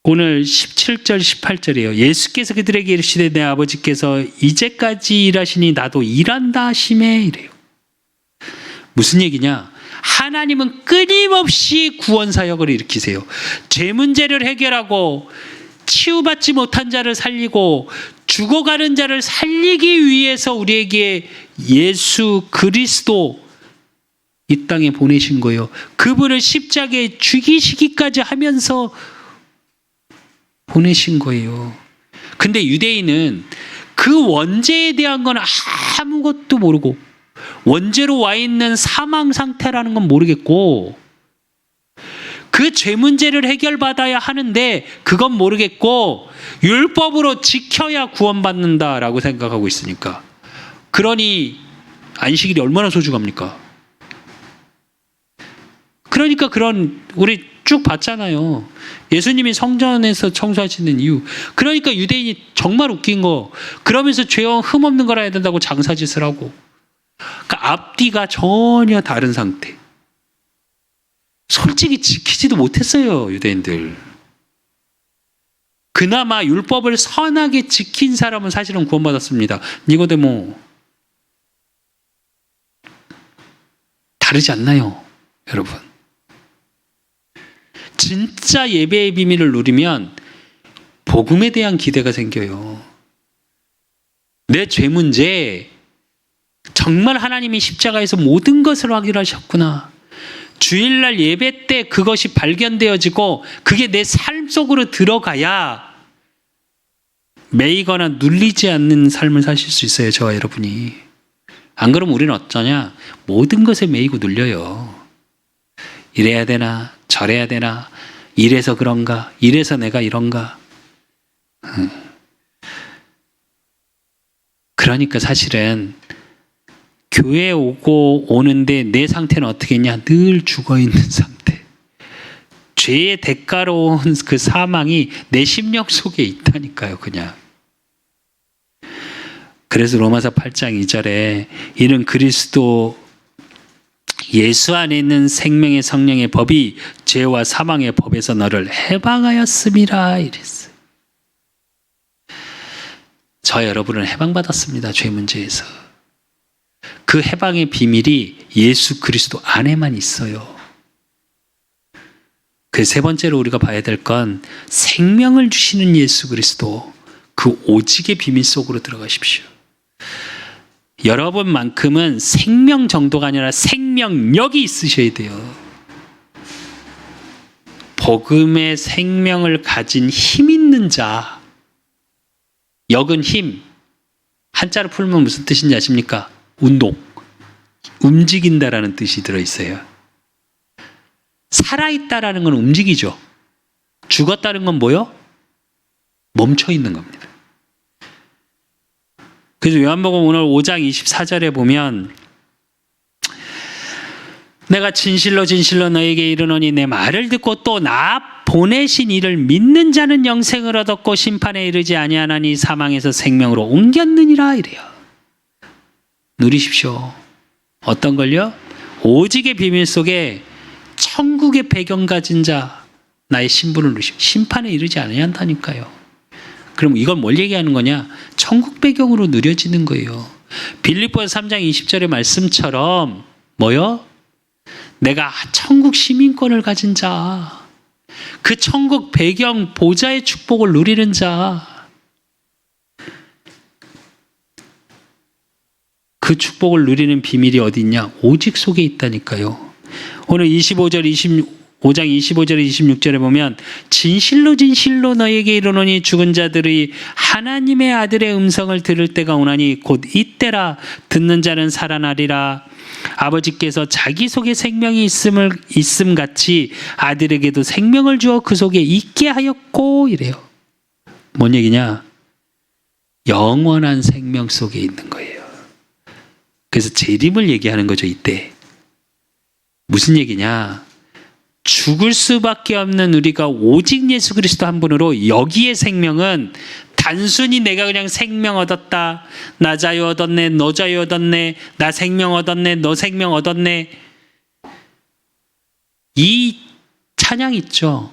오늘 17절 18절이에요. 예수께서 그들에게 이르시되 내 아버지께서 이제까지 일하시니 나도 일한다 하시매 이래요. 무슨 얘기냐? 하나님은 끊임없이 구원 사역을 일으키세요. 죄 문제를 해결하고 치유받지 못한 자를 살리고 죽어가는 자를 살리기 위해서 우리에게 예수 그리스도 이 땅에 보내신 거예요. 그분을 십자가에 죽이시기까지 하면서 보내신 거예요. 근데 유대인은 그 원죄에 대한 건 아무것도 모르고 원죄로 와 있는 사망 상태라는 건 모르겠고 그 죄 문제를 해결받아야 하는데 그건 모르겠고 율법으로 지켜야 구원받는다라고 생각하고 있으니까 그러니 안식일이 얼마나 소중합니까? 그러니까 그런 우리 쭉 봤잖아요. 예수님이 성전에서 청소하시는 이유. 그러니까 유대인이 정말 웃긴 거 그러면서 죄와 흠없는 거라 해야 된다고 장사짓을 하고 그러니까 앞뒤가 전혀 다른 상태. 솔직히 지키지도 못했어요. 유대인들. 그나마 율법을 선하게 지킨 사람은 사실은 구원받았습니다. 니고데모. 다르지 않나요? 여러분. 진짜 예배의 비밀을 누리면 복음에 대한 기대가 생겨요. 내 죄 문제 정말 하나님이 십자가에서 모든 것을 확인하셨구나. 주일날 예배 때 그것이 발견되어지고 그게 내 삶 속으로 들어가야 매이거나 눌리지 않는 삶을 사실 수 있어요. 저와 여러분이. 안 그러면 우리는 어쩌냐? 모든 것에 매이고 눌려요. 이래야 되나? 저래야 되나? 이래서 그런가? 이래서 내가 이런가? 그러니까 사실은 교회에 오는데 내 상태는 어떻게 했냐? 늘 죽어있는 상태. 죄의 대가로 온 그 사망이 내 심령 속에 있다니까요. 그냥. 그래서 로마서 8장 2절에 이는 그리스도 예수 안에 있는 생명의 성령의 법이 죄와 사망의 법에서 너를 해방하였음이라 이랬어요. 저 여러분은 해방받았습니다. 죄 문제에서. 그 해방의 비밀이 예수 그리스도 안에만 있어요. 그 세 번째로 우리가 봐야 될 건 생명을 주시는 예수 그리스도, 그 오직의 비밀 속으로 들어가십시오. 여러분만큼은 생명 정도가 아니라 생명력이 있으셔야 돼요. 복음의 생명을 가진 힘 있는 자. 역은 힘. 한자로 풀면 무슨 뜻인지 아십니까? 운동. 움직인다라는 뜻이 들어있어요. 살아있다라는 건 움직이죠. 죽었다는 건 뭐요? 멈춰 있는 겁니다. 그래서 요한복음 오늘 5장 24절에 보면 내가 진실로 진실로 너에게 이르노니 내 말을 듣고 또 나 보내신 이를 믿는 자는 영생을 얻었고 심판에 이르지 아니하나니 사망에서 생명으로 옮겼느니라 이래요. 누리십시오. 어떤 걸요? 오직의 비밀 속에 천국의 배경 가진 자, 나의 신분을 누리십시오. 심판에 이르지 아니한다니까요. 그럼 이건 뭘 얘기하는 거냐? 천국 배경으로 누려지는 거예요. 빌립보서 3장 20절의 말씀처럼 뭐요? 내가 천국 시민권을 가진 자, 그 천국 배경 보좌의 축복을 누리는 자, 그 축복을 누리는 비밀이 어디 있냐? 오직 속에 있다니까요. 오늘 5장 25절 26절에 보면 진실로 진실로 너에게 이르노니 죽은 자들이 하나님의 아들의 음성을 들을 때가 오나니 곧 이때라. 듣는 자는 살아나리라. 아버지께서 자기 속에 생명이 있음 같이 아들에게도 생명을 주어 그 속에 있게 하였고 이래요. 뭔 얘기냐? 영원한 생명 속에 있는 거예요. 그래서 재림을 얘기하는 거죠. 이때 무슨 얘기냐? 죽을 수밖에 없는 우리가 오직 예수 그리스도 한 분으로, 여기에 생명은 단순히 내가 그냥 생명 얻었다, 나 자유 얻었네, 너 자유 얻었네, 나 생명 얻었네, 너 생명 얻었네, 이 찬양 있죠.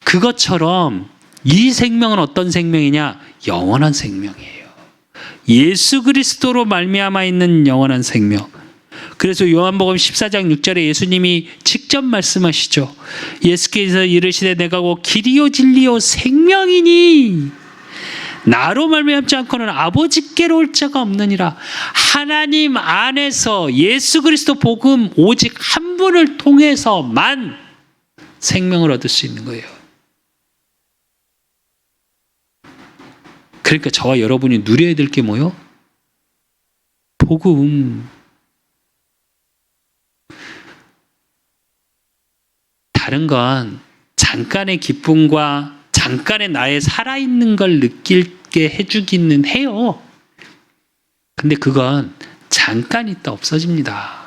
그것처럼 이 생명은 어떤 생명이냐? 영원한 생명이에요. 예수 그리스도로 말미암아 있는 영원한 생명. 그래서 요한복음 14장 6절에 예수님이 직접 말씀하시죠. 예수께서 이르시되 내가 곧 길이요 진리요 생명이니 나로 말미암지 않고는 아버지께로 올 자가 없느니라. 하나님 안에서 예수 그리스도 복음 오직 한 분을 통해서만 생명을 얻을 수 있는 거예요. 그러니까 저와 여러분이 누려야 될 게 뭐요? 복음. 다른 건 잠깐의 기쁨과 잠깐의 나의 살아있는 걸 느끼게 해주기는 해요. 근데 그건 잠깐 있다 없어집니다.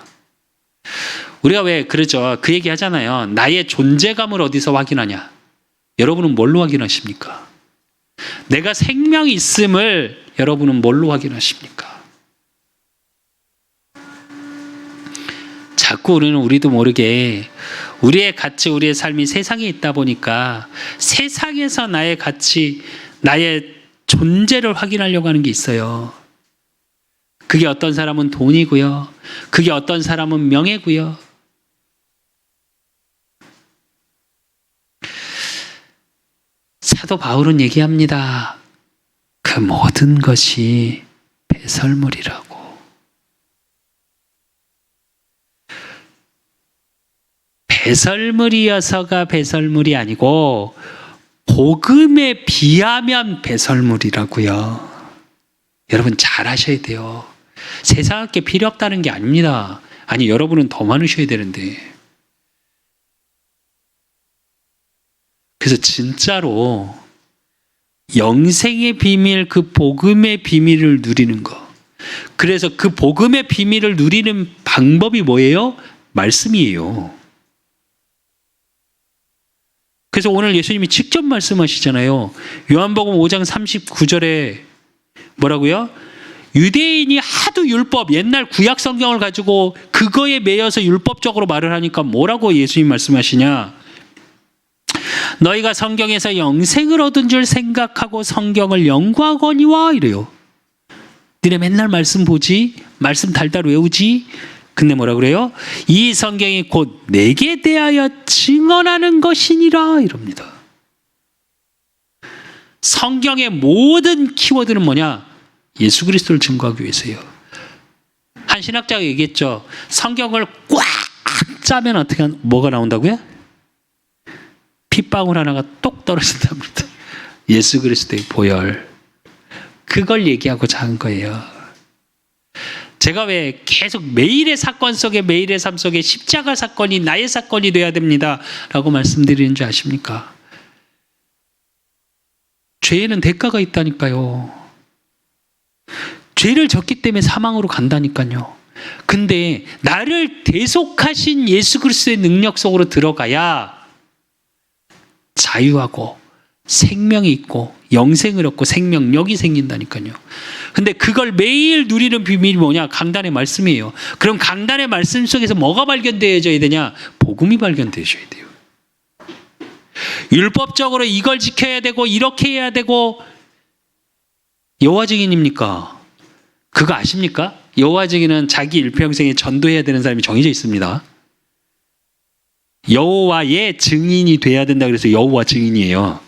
우리가 왜 그러죠? 그 얘기 하잖아요. 나의 존재감을 어디서 확인하냐? 여러분은 뭘로 확인하십니까? 내가 생명이 있음을 여러분은 뭘로 확인하십니까? 자꾸 우리도 모르게 우리의 가치, 우리의 삶이 세상에 있다 보니까 세상에서 나의 가치, 나의 존재를 확인하려고 하는 게 있어요. 그게 어떤 사람은 돈이고요. 그게 어떤 사람은 명예고요. 사도 바울은 얘기합니다. 그 모든 것이 배설물이라고. 배설물이어서가 배설물이 아니고 복음에 비하면 배설물이라고요. 여러분 잘 아셔야 돼요. 세상에 필요 없다는 게 아닙니다. 아니, 여러분은 더 많으셔야 되는데. 그래서 진짜로 영생의 비밀, 그 복음의 비밀을 누리는 거. 그래서 그 복음의 비밀을 누리는 방법이 뭐예요? 말씀이에요. 그래서 오늘 예수님이 직접 말씀하시잖아요. 요한복음 5장 39절에 뭐라고요? 유대인이 하도 율법, 옛날 구약 성경을 가지고 그거에 매여서 율법적으로 말을 하니까 뭐라고 예수님 말씀하시냐? 너희가 성경에서 영생을 얻은 줄 생각하고 성경을 연구하거니와 이래요. 니네 맨날 말씀 보지? 말씀 달달 외우지? 근데 뭐라 그래요? 이 성경이 곧 내게 대하여 증언하는 것이니라 이럽니다. 성경의 모든 키워드는 뭐냐? 예수 그리스도를 증거하기 위해서예요. 한 신학자가 얘기했죠. 성경을 꽉 짜면 뭐가 나온다고요? 핏방울 하나가 똑 떨어진답니다. 예수 그리스도의 보혈. 그걸 얘기하고자 한 거예요. 제가 왜 계속 매일의 사건 속에, 매일의 삶 속에 십자가 사건이 나의 사건이 돼야 됩니다 라고 말씀드리는 줄 아십니까? 죄에는 대가가 있다니까요. 죄를 졌기 때문에 사망으로 간다니까요. 근데 나를 대속하신 예수 그리스도의 능력 속으로 들어가야 자유하고 생명이 있고 영생을 얻고 생명력이 생긴다니까요. 근데 그걸 매일 누리는 비밀이 뭐냐? 강단의 말씀이에요. 그럼 강단의 말씀 속에서 뭐가 발견되어져야 되냐? 복음이 발견되어져야 돼요. 율법적으로 이걸 지켜야 되고 이렇게 해야 되고 여호와 증인입니까? 그거 아십니까? 여호와 증인은 자기 일평생에 전도해야 되는 사람이 정해져 있습니다. 여호와의 증인이 돼야 된다 그래서 여호와 증인이에요.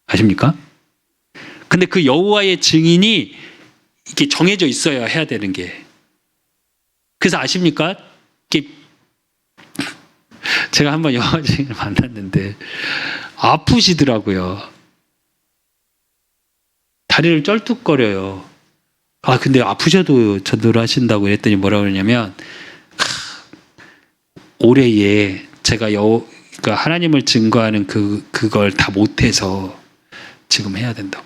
아십니까? 근데 그 여호와의 증인이 이렇게 정해져 있어야 해야 되는 게. 그래서 아십니까? 제가 한번 여호와 증인을 만났는데 아프시더라고요. 다리를 쩔뚝거려요. 근데 아프셔도 전도를 하신다고 그랬더니 뭐라고 그러냐면 올해에 제가 그러니까 하나님을 증거하는 그걸 다 못해서 지금 해야 된다고.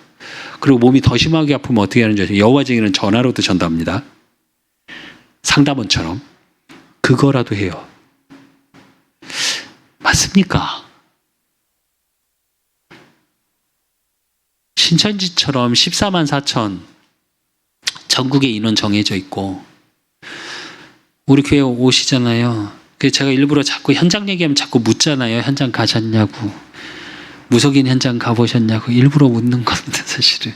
그리고 몸이 더 심하게 아프면 어떻게 하는지 아세요? 여호와 증인은 전화로도 전도합니다. 상담원처럼. 그거라도 해요. 맞습니까? 신천지처럼 14만 4천 전국에 인원 정해져 있고 우리 교회 오시잖아요. 그래서 제가 일부러 자꾸 현장 얘기하면 자꾸 묻잖아요. 현장 가셨냐고. 무속인 현장 가보셨냐고. 일부러 묻는 겁니다, 사실은.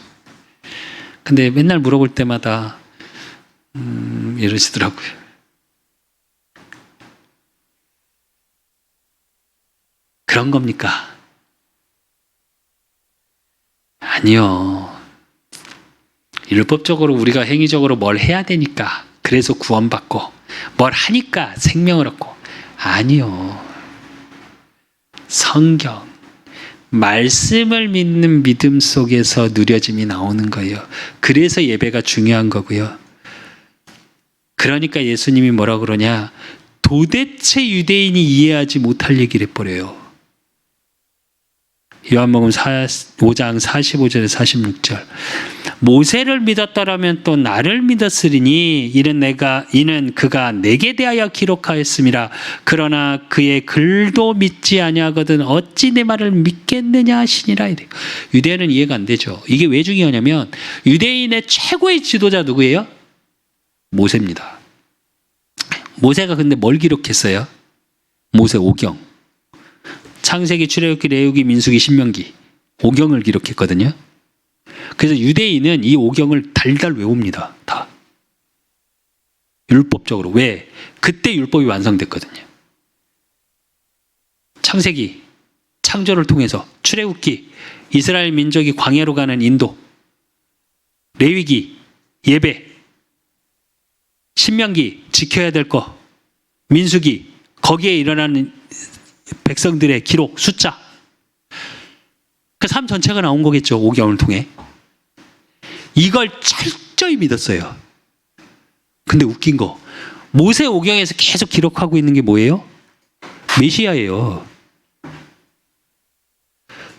근데 맨날 물어볼 때마다 이러시더라고요. 그런 겁니까? 아니요. 율법적으로 우리가 행위적으로 뭘 해야 되니까 그래서 구원받고 뭘 하니까 생명을 얻고 아니요. 성경 말씀을 믿는 믿음 속에서 누려짐이 나오는 거예요. 그래서 예배가 중요한 거고요. 그러니까 예수님이 뭐라 그러냐? 도대체 유대인이 이해하지 못할 얘기를 해버려요. 요한복음 5장 45절에서 46절. 모세를 믿었더라면 또 나를 믿었으리니 이는 그가 내게 대하여 기록하였음이라. 그러나 그의 글도 믿지 아니하거든 어찌 내 말을 믿겠느냐 하시니라. 이래요. 유대인은 이해가 안 되죠. 이게 왜 중요하냐면 유대인의 최고의 지도자 누구예요? 모세입니다. 모세가 근데 뭘 기록했어요? 모세 오경. 창세기, 출애굽기, 레위기, 민수기, 신명기 5경을 기록했거든요. 그래서 유대인은 이 5경을 달달 외웁니다. 다. 율법적으로. 왜? 그때 율법이 완성됐거든요. 창세기, 창조를 통해서, 출애굽기, 이스라엘 민족이 광야로 가는 인도, 레위기, 예배, 신명기, 지켜야 될 거, 민수기, 거기에 일어나는 백성들의 기록, 숫자. 그 삶 전체가 나온 거겠죠. 5경을 통해. 이걸 철저히 믿었어요. 근데 웃긴 거. 모세 5경에서 계속 기록하고 있는 게 뭐예요? 메시아예요.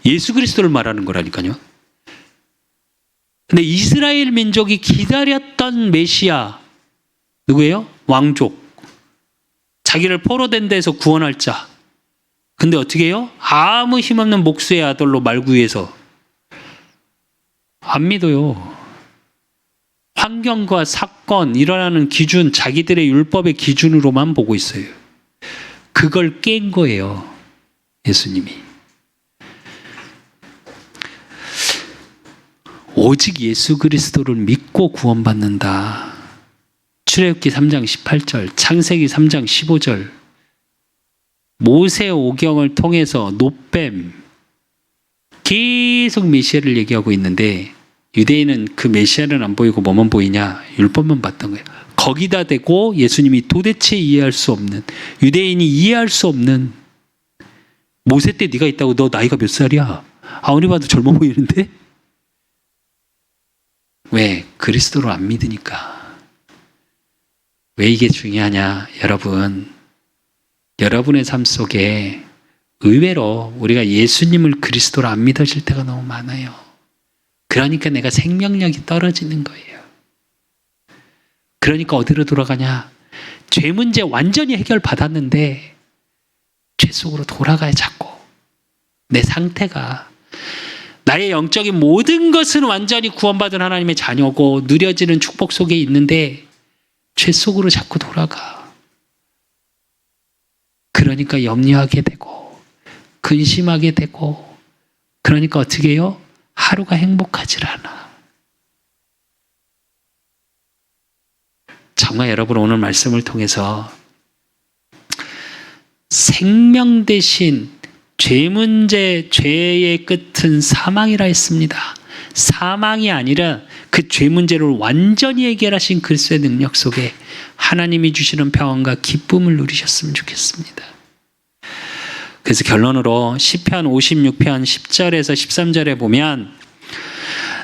예수 그리스도를 말하는 거라니까요. 근데 이스라엘 민족이 기다렸던 메시아 누구예요? 왕족. 자기를 포로된 데서 구원할 자. 근데 어떻게 해요? 아무 힘없는 목수의 아들로 말구해서 안 믿어요. 환경과 사건, 일어나는 기준, 자기들의 율법의 기준으로만 보고 있어요. 그걸 깬 거예요. 예수님이. 오직 예수 그리스도를 믿고 구원받는다. 출애굽기 3장 18절, 창세기 3장 15절, 모세 오경을 통해서 노뱀 계속 메시아를 얘기하고 있는데 유대인은 그 메시아는 안 보이고 뭐만 보이냐? 율법만 봤던 거예요. 거기다 대고 예수님이 도대체 이해할 수 없는, 유대인이 이해할 수 없는, 모세 때 네가 있다고 너 나이가 몇 살이야? 아무리 봐도 젊어 보이는데? 왜? 그리스도를 안 믿으니까. 왜 이게 중요하냐? 여러분의 삶 속에 의외로 우리가 예수님을 그리스도로 안 믿어질 때가 너무 많아요. 그러니까 내가 생명력이 떨어지는 거예요. 그러니까 어디로 돌아가냐? 죄 문제 완전히 해결받았는데 죄 속으로 돌아가야 자꾸. 내 상태가, 나의 영적인 모든 것은 완전히 구원받은 하나님의 자녀고 누려지는 축복 속에 있는데 죄 속으로 자꾸 돌아가. 그러니까 염려하게 되고 근심하게 되고, 그러니까 어떻게 해요? 하루가 행복하질 않아. 정말 여러분 오늘 말씀을 통해서 생명 대신 죄 문제, 죄의 끝은 사망이라 했습니다. 사망이 아니라 그 죄 문제를 완전히 해결하신 그리스도의 능력 속에 하나님이 주시는 평안과 기쁨을 누리셨으면 좋겠습니다. 그래서 결론으로 시편 56편 10절에서 13절에 보면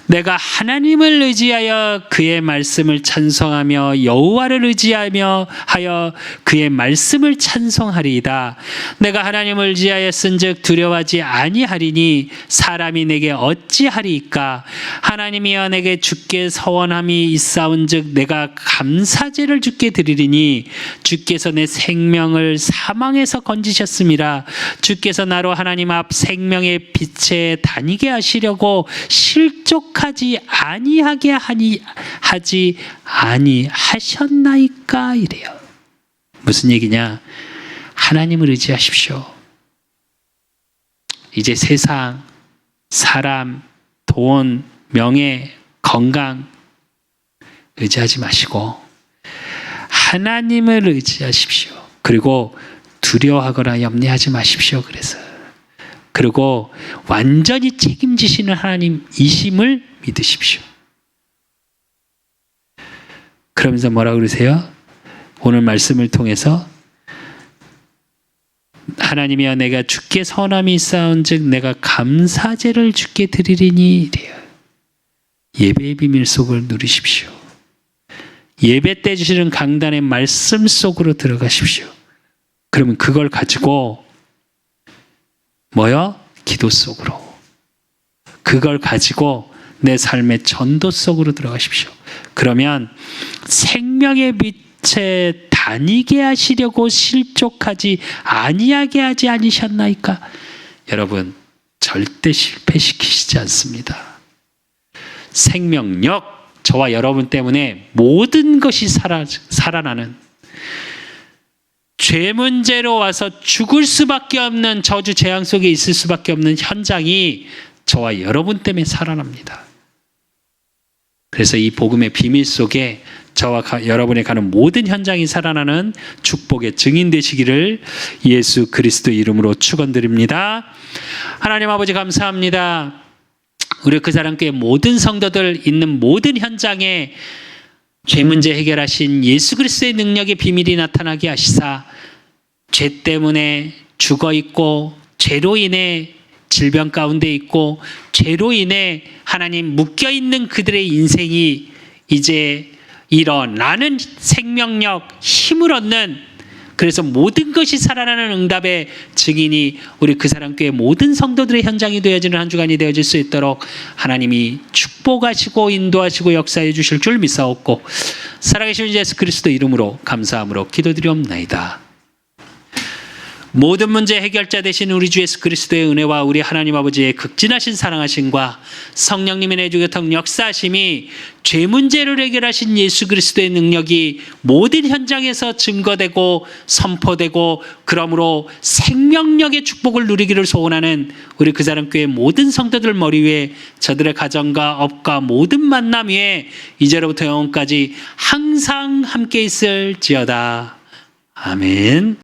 내가 하나님을 의지하여 그의 말씀을 찬송하며 여호와를 의지하며 하여 그의 말씀을 찬송하리이다. 내가 하나님을 의지하였은즉 두려워하지 아니하리니 사람이 내게 어찌하리이까. 하나님이여 내게 주께 서원함이 있사온즉 내가 감사제를 주께 드리리니 주께서 내 생명을 사망에서 건지셨음이라. 주께서 나로 하나님 앞 생명의 빛에 다니게 하시려고 실족하지 아니하게 하지 아니하셨나이까. 이래요. 무슨 얘기냐? 하나님을 의지하십시오. 이제 세상, 사람, 돈, 명예, 건강 의지하지 마시고 하나님을 의지하십시오. 그리고 두려워하거나 염려하지 마십시오. 그리고 완전히 책임지시는 하나님이심을 믿으십시오. 그러면서 뭐라 그러세요? 오늘 말씀을 통해서 하나님이여 내가 주께 선함이 있사온즉 내가 감사제를 주께 드리리니 이래요. 예배의 비밀 속을 누리십시오. 예배 때 주시는 강단의 말씀 속으로 들어가십시오. 그러면 그걸 가지고 뭐요? 기도 속으로. 그걸 가지고 내 삶의 전도 속으로 들어가십시오. 그러면 생명의 빛에 다니게 하시려고 실족하지 아니하게 하지 아니셨나이까. 여러분 절대 실패시키시지 않습니다. 생명력, 저와 여러분 때문에 모든 것이 살아나는, 죄 문제로 와서 죽을 수밖에 없는 저주 재앙 속에 있을 수밖에 없는 현장이 저와 여러분 때문에 살아납니다. 그래서 이 복음의 비밀 속에 저와 여러분이 가는 모든 현장이 살아나는 축복의 증인 되시기를 예수 그리스도 이름으로 축원드립니다. 하나님 아버지 감사합니다. 우리 그 사람교회 모든 성도들 있는 모든 현장에 죄 문제 해결하신 예수 그리스도의 능력의 비밀이 나타나게 하시사 죄 때문에 죽어 있고 죄로 인해 질병 가운데 있고 죄로 인해 하나님 묶여 있는 그들의 인생이 이제 일어나는 생명력, 힘을 얻는, 그래서 모든 것이 살아나는 응답의 증인이 우리 그 사람교회 모든 성도들의 현장이 되어지는 한 주간이 되어질 수 있도록 하나님이 축복하시고 인도하시고 역사해 주실 줄 믿사옵고 살아계신 예수 그리스도 이름으로 감사함으로 기도드리옵나이다. 모든 문제 해결자 되신 우리 주 예수 그리스도의 은혜와 우리 하나님 아버지의 극진하신 사랑하심과 성령님의 내주교통 역사하심이 죄 문제를 해결하신 예수 그리스도의 능력이 모든 현장에서 증거되고 선포되고 그러므로 생명력의 축복을 누리기를 소원하는 우리 그 사람 교회 모든 성도들 머리 위에 저들의 가정과 업과 모든 만남 위에 이제로부터 영원까지 항상 함께 있을지어다. 아멘.